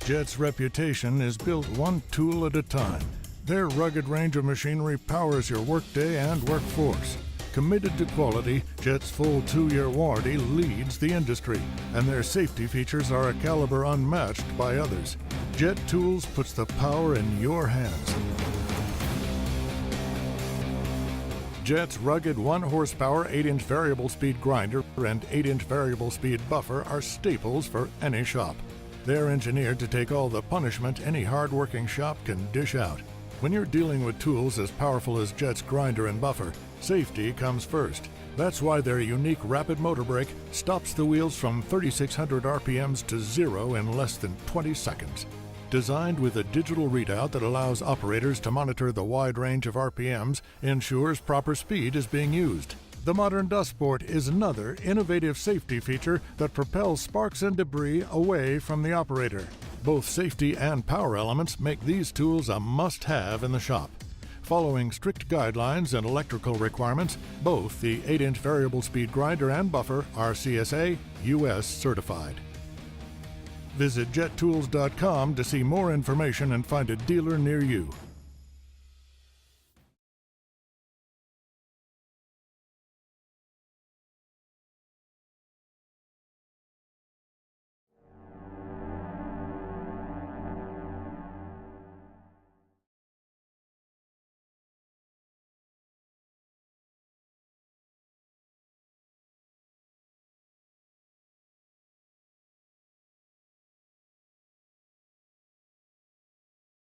Jet's reputation is built one tool at a time. Their rugged range of machinery powers your workday and workforce. Committed to quality, Jet's full 2-year warranty leads the industry, and their safety features are a caliber unmatched by others. Jet Tools puts the power in your hands. Jet's rugged 1-horsepower 8-inch variable speed grinder and 8-inch variable speed buffer are staples for any shop. They're engineered to take all the punishment any hard-working shop can dish out. When you're dealing with tools as powerful as Jet's grinder and buffer, safety comes first. That's why their unique rapid motor brake stops the wheels from 3,600 RPMs to 0 in less than 20 seconds. Designed with a digital readout that allows operators to monitor the wide range of RPMs, ensures proper speed is being used. The modern dustport is another innovative safety feature that propels sparks and debris away from the operator. Both safety and power elements make these tools a must-have in the shop. Following strict guidelines and electrical requirements, both the 8-inch variable speed grinder and buffer are CSA US certified. Visit jettools.com to see more information and find a dealer near you.